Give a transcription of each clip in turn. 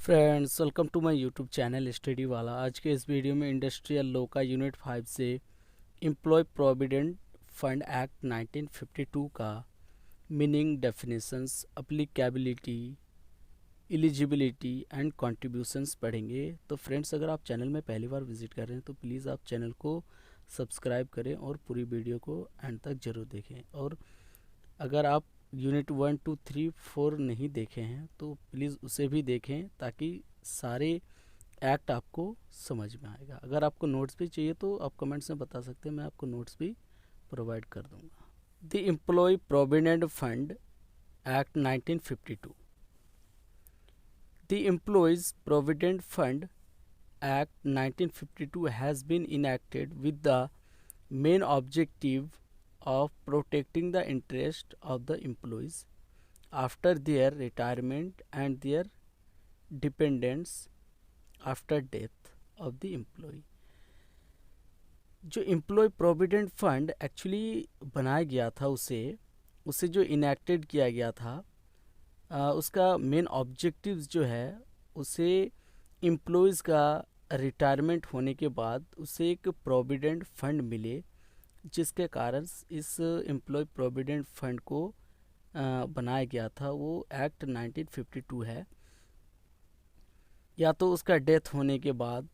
Friends, welcome to my YouTube channel study वाला। आज के इस वीडियो में इंडस्ट्रियल लॉ का यूनिट 5 से एम्प्लॉय प्रोविडेंट फंड एक्ट 1952 का meaning, definitions, applicability, eligibility and contributions पढ़ेंगे। तो फ्रेंड्स, अगर आप चैनल में पहली बार विजिट कर रहे हैं तो प्लीज़ आप चैनल को सब्सक्राइब करें और पूरी वीडियो को एंड तक ज़रूर देखें। और अगर आप यूनिट 1, 2, 3, 4 नहीं देखे हैं तो प्लीज़ उसे भी देखें ताकि सारे एक्ट आपको समझ में आएगा। अगर आपको नोट्स भी चाहिए तो आप कमेंट्स में बता सकते हैं, मैं आपको नोट्स भी प्रोवाइड कर दूंगा। The employ provident fund act 1952। The employees provident fund act 1952 has been enacted with the main objective of protecting the interest of the employees after their retirement and their dependents after death of the employee। जो employee provident fund actually बनाया गया था उसे जो enacted किया गया था, उसका मेन ऑब्जेक्टिव्स जो है उसे एम्प्लॉयज़ का रिटायरमेंट होने के बाद उसे एक प्रोविडेंट फंड मिले, जिसके कारण इस एम्प्लॉय प्रोविडेंट फंड को बनाया गया था। वो एक्ट 1952 है। या तो उसका डेथ होने के बाद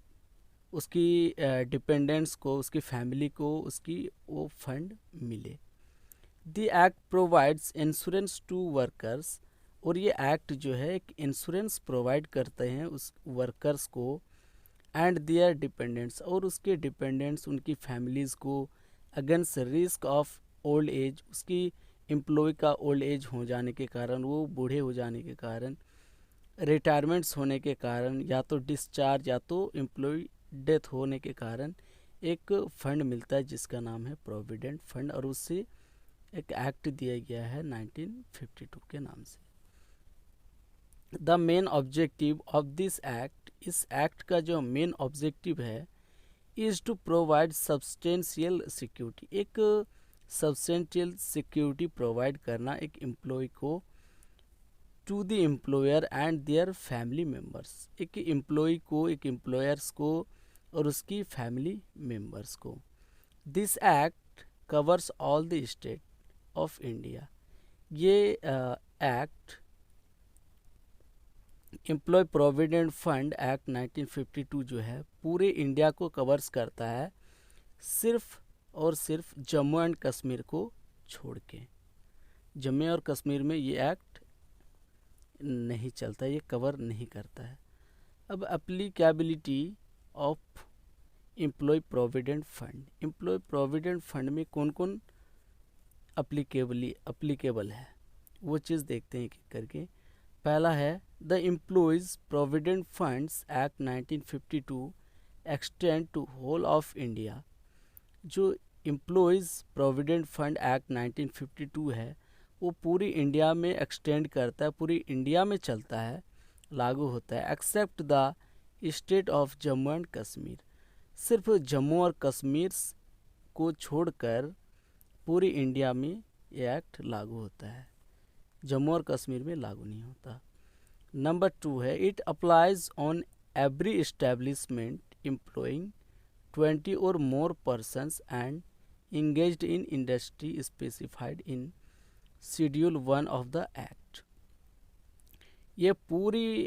उसकी डिपेंडेंट्स को, उसकी फैमिली को उसकी वो फंड मिले। The act provides insurance to workers. और ये एक्ट जो है एक इंश्योरेंस प्रोवाइड करते हैं उस वर्कर्स को एंड देयर डिपेंडेंट्स, और उसके डिपेंडेंट्स, उनकी फैमिलीज़ को against risk of old age. उसकी एम्प्लॉय का ओल्ड एज हो जाने के कारण, वो बूढ़े हो जाने के कारण, रिटायरमेंट्स होने के कारण, या तो डिस्चार्ज या तो एम्प्लॉय डेथ होने के कारण एक फ़ंड मिलता है जिसका नाम है प्रोविडेंट फंड, और उससे एक एक्ट दिया गया है 1952 के नाम से। The main objective of this act, इस एक्ट का जो मेन ऑब्जेक्टिव है, is to provide substantial security. एक सब्सटेंशियल सिक्योरिटी प्रोवाइड करना एक एम्प्लॉय को to the employer and their family members. एक एम्प्लॉय को, एक एम्प्लॉयर्स को और उसकी फैमिली मेम्बर्स को। This act covers all the state of India. ये act employ provident fund act 1952 जो है पूरे इंडिया को कवर्स करता है, सिर्फ और सिर्फ जम्मू एंड कश्मीर को छोड़ के। जम्मू और कश्मीर में ये एक्ट नहीं चलता, ये कवर नहीं करता है। अब applicability of employ provident fund. Employ provident fund में कौन कौन अप्लीकेबल है वो चीज़ देखते हैं एक एक करके। पहला है the employees provident funds act 1952 extend to whole of India. जो एम्प्लॉयज़ प्रोविडेंट फंड एक्ट 1952 है वो पूरी इंडिया में एक्सटेंड करता है, पूरी इंडिया में चलता है, लागू होता है, except the state of Jammu and Kashmir. सिर्फ जम्मू और कश्मीर को छोड़कर पूरी इंडिया में ये एक्ट लागू होता है, जम्मू और कश्मीर में लागू नहीं होता। नंबर 2 है it applies on every establishment employing 20 और more persons and engaged in industry specified in schedule 1 of the act. ये पूरी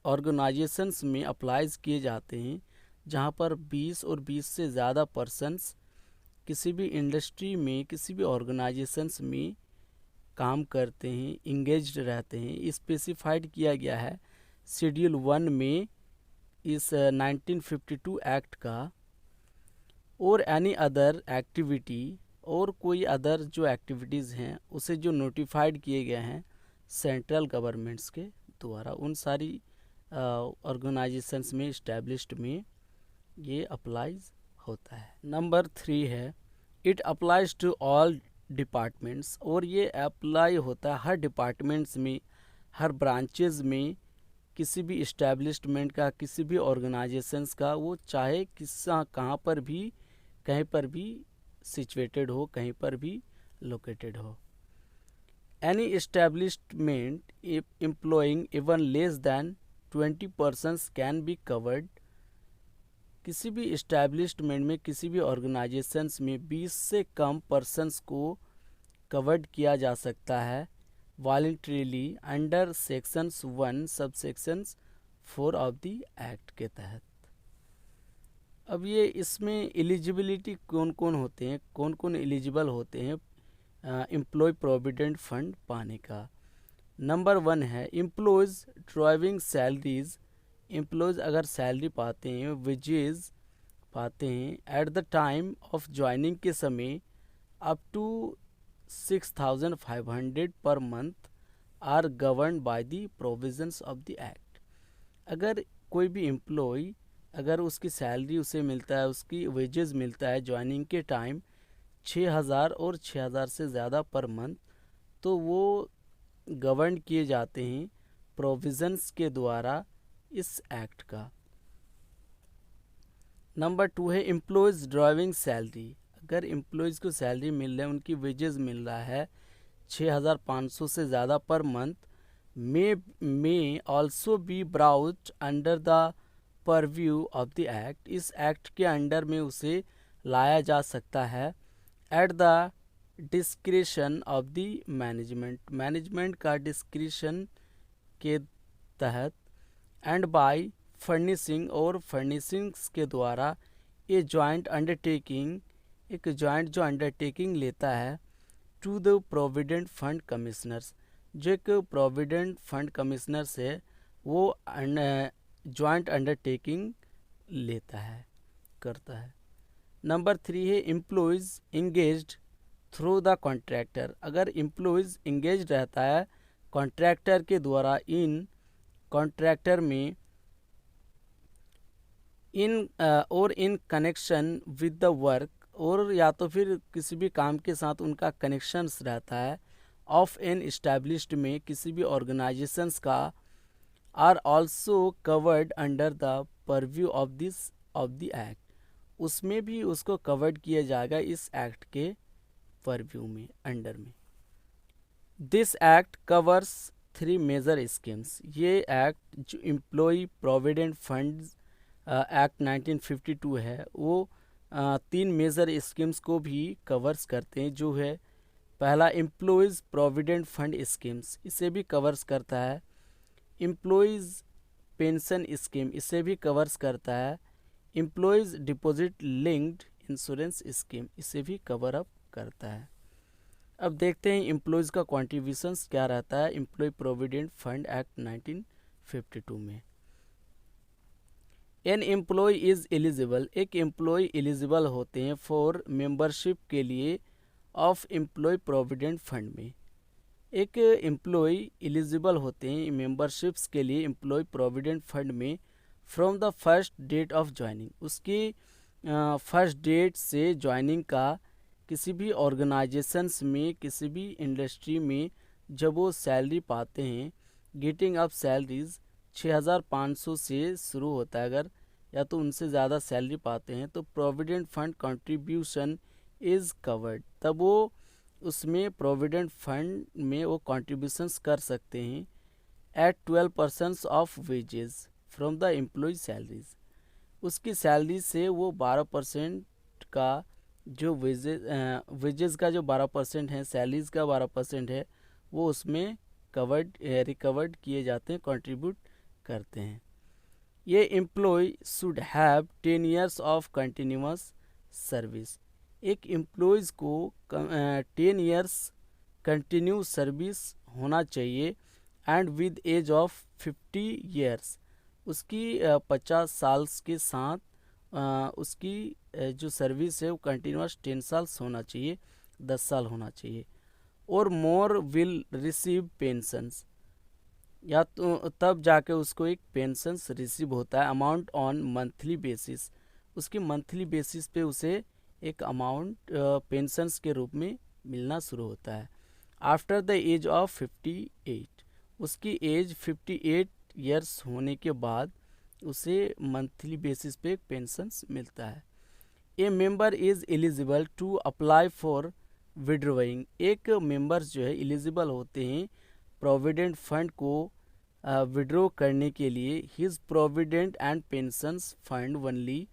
ऑर्गेनाइजेशंस में अप्लाइज किए जाते हैं जहाँ पर 20 और 20 से ज़्यादा पर्सन्स किसी भी इंडस्ट्री में, किसी भी ऑर्गेनाइजेशंस में काम करते हैं, इंगेज्ड रहते हैं। स्पेसिफाइड किया गया है शेड्यूल 1 में इस 1952 एक्ट का। और एनी अदर एक्टिविटी, और कोई अदर जो एक्टिविटीज़ हैं उसे जो नोटिफाइड किए गए हैं सेंट्रल गवर्नमेंट्स के द्वारा, उन सारी ऑर्गेनाइजेशंस में, इस्टेब्लिश्ड में ये अप्लाइज होता है। नंबर 3 है it applies to all departments. और ये अप्लाई होता है हर डिपार्टमेंट्स में, हर ब्रांचेज में, किसी भी इस्टेब्लिशमेंट का, किसी भी ऑर्गेनाइजेशंस का, वो चाहे कहाँ पर भी, कहीं पर भी सिचुएटेड हो, कहीं पर भी लोकेटेड हो। Any establishment employing even less than 20% can be covered. किसी भी इस्टेब्लिशमेंट में, किसी भी ऑर्गेनाइजेशंस में 20 से कम पर्सन्स को कवर्ड किया जा सकता है वॉलंटरीली अंडर सेक्शंस 1 सब सेक्शंस 4 ऑफ द एक्ट के तहत। अब ये इसमें एलिजिबिलिटी कौन कौन होते हैं, कौन कौन एलिजिबल होते हैं एम्प्लॉय प्रोविडेंट फंड पाने का। नंबर 1 है एम्प्लॉयज़ ड्राइविंग सैलरीज। एम्प्लॉयज़ अगर सैलरी पाते हैं, वेजेस पाते हैं at the time of joining के समय अप टू 6,500 पर month are govern by the provisions of the act. अगर कोई भी एम्प्लॉय, अगर उसकी सैलरी उसे मिलता है, उसकी वेजेस मिलता है ज्वाइनिंग के टाइम 6,000 और 6,000 से ज़्यादा पर मंथ, तो वो गवर्न किए जाते हैं प्रोविजंस के द्वारा इस एक्ट का। नंबर 2 है एम्प्लॉयज़ ड्राइविंग सैलरी। अगर एम्प्लॉयज़ को सैलरी मिल रहा है, उनकी वेजेस मिल रहा है 6,500 से ज़्यादा पर month, may also be browsed under the purview of the act. इस एक्ट के अंडर में उसे लाया जा सकता है at the discretion of the management का डिस्क्रिशन के तहत एंड बाय फर्निशिंग और फर्निशिंग्स के द्वारा ये जॉइंट अंडरटेकिंग, एक जॉइंट जो अंडरटेकिंग लेता है to the provident fund commissioners. जो एक प्रोविडेंट फंड कमिश्नर्स है वो जॉइंट अंडरटेकिंग लेता है, करता है। नंबर 3 है employees engaged through the contractor. अगर एम्प्लॉयज़ इंगेज रहता है कॉन्ट्रैक्टर के द्वारा इन कॉन्ट्रैक्टर में in connection with the work, और या तो फिर किसी भी काम के साथ उनका कनेक्शंस रहता है ऑफ एन इस्टेब्लिश्ड में, किसी भी ऑर्गेनाइजेशंस का, are also covered under the purview of the act. उसमें भी उसको कवर्ड किया जाएगा इस एक्ट के परव्यू में, अंडर में। This act covers 3 major schemes. ये एक्ट जो एम्प्लॉय प्रोविडेंट फंड एक्ट 1952 है, वो 3 मेजर स्कीम्स को भी कवर्स करते हैं। जो है पहला एम्प्लॉयज़ प्रोविडेंट फंड स्कीम्स, इसे भी कवर्स करता है। एम्प्लॉयज़ पेंशन स्कीम, इसे भी कवर्स करता है। Employees deposit linked insurance scheme, इसे भी कवर अप करता है। अब देखते हैं एम्प्लॉयज़ का कॉन्ट्रीब्यूशंस क्या रहता है एम्प्लॉय प्रोविडेंट फंड एक्ट 1952 में। एन एम्प्लॉय इज़ एलिजिबल, एक एम्प्लॉय एलिजिबल होते हैं फॉर मेंबरशिप के लिए ऑफ एम्प्लॉय प्रोविडेंट फंड में। एक एम्प्लॉय एलिजिबल होते हैं मेंबरशिप्स के लिए एम्प्लॉय प्रोविडेंट फंड में from the first date of joining. उसकी फर्स्ट डेट से ज्वाइनिंग का किसी भी ऑर्गेनाइजेशंस में, किसी भी इंडस्ट्री में जब वो सैलरी पाते हैं, गेटिंग अप सैलरीज 6,500 से शुरू होता है अगर, या तो उनसे ज़्यादा सैलरी पाते हैं तो provident fund contribution is covered. तब वो उसमें प्रोविडेंट फंड में वो कंट्रीब्यूशंस कर सकते हैं at 12% of wages from the employee salaries. उसकी सैलरी से वो 12% का जो वेजेस का जो 12% है, सैलरीज का 12% है, वो उसमें रिकवर्ड किए जाते हैं, कंट्रीब्यूट करते हैं। ये employee should have 10 years of continuous service. एक एम्प्लॉयज़ को 10 years कंटिन्यू सर्विस होना चाहिए and with age of 50 years। उसकी 50 साल के साथ उसकी जो सर्विस है वो कंटिन्यूस 10 साल्स होना चाहिए, 10 साल होना चाहिए। और मोर विल रिसीव पेंशंस, या तो तब जाके उसको एक पेंशंस रिसीव होता है अमाउंट ऑन मंथली बेसिस। उसकी मंथली बेसिस पे उसे एक अमाउंट पेंशंस के रूप में मिलना शुरू होता है आफ्टर द एज ऑफ 58। उसकी एज 58 years होने के बाद उसे मंथली बेसिस पे एक पेंशंस मिलता है। A member is eligible to apply for withdrawing. एक मेंबर्स जो है एलिजिबल होते हैं प्रोविडेंट फंड को विड्रॉ करने के लिए his provident and pensions fund only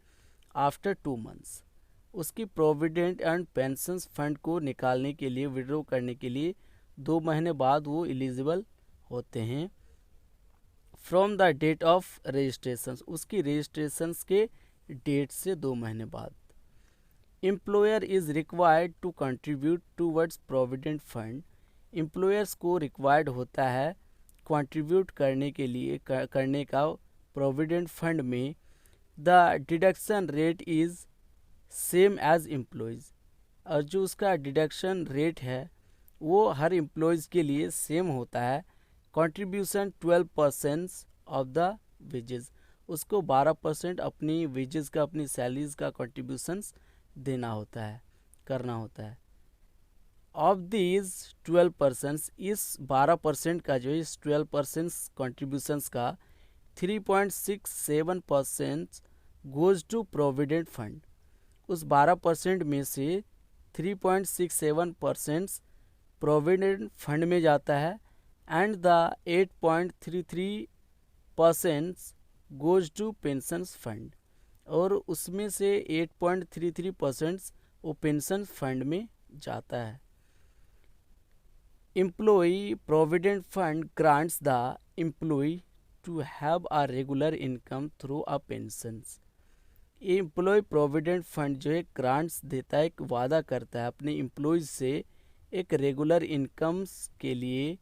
after 2 months. उसकी प्रोविडेंट एंड पेंशंस फंड को निकालने के लिए, विड्रॉ करने के लिए 2 महीने बाद वो एलिजिबल होते हैं। From the date of registration, उसकी रजिस्ट्रेशन के डेट से 2 महीने बाद। Employer is required to contribute towards provident fund, employers को रिक्वायर्ड होता है कंट्रीब्यूट करने के लिए करने का प्रोविडेंट फंड में। The deduction rate is same as employees, और जो उसका डिडक्शन रेट है वो हर एम्प्लॉयज़ के लिए सेम होता है। कंट्रीब्यूशन 12% ऑफ द वेजेस, उसको 12% अपनी वेजेस का, अपनी सैलरीज का कंट्रीब्यूशंस देना होता है, करना होता है। ऑफ दीज 12%, इस 12% का जो इस 12% कंट्रीब्यूशंस का 3.67% गोज टू प्रोविडेंट फंड, उस 12% में से 3.67% प्रोविडेंट फंड में जाता है। And the 8.33% goes to pension fund, और उसमें से 8.33% वो पेंशन फंड में जाता है। Employee provident fund grants the employee to have a regular income through a pensions, employee provident fund जो है ग्रांट्स देता है, एक वादा करता है अपने एम्प्लॉयज़ से एक रेगुलर इनकम्स के लिए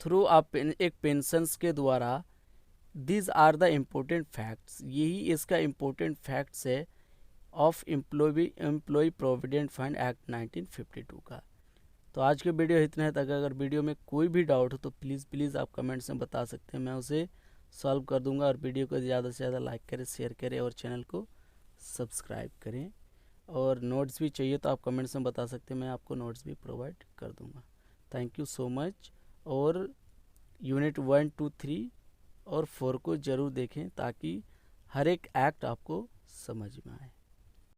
थ्रू एक पेंशंस के द्वारा। These are the important facts, यही इसका इम्पोर्टेंट फैक्ट्स है of employ provident fund act 1952 का। तो आज के वीडियो इतना है तक। अगर वीडियो में कोई भी डाउट हो तो प्लीज़ आप कमेंट्स में बता सकते हैं, मैं उसे सॉल्व कर दूंगा। और वीडियो को ज़्यादा से ज़्यादा लाइक करें, शेयर करें और चैनल को सब्सक्राइब करें। और नोट्स भी चाहिए तो आप कमेंट्स में बता सकते हैं, मैं आपको नोट्स भी प्रोवाइड कर दूंगा। Thank you so much. और यूनिट 1, 2, 3 और 4 को ज़रूर देखें ताकि हर एक एक्ट आपको समझ में आए।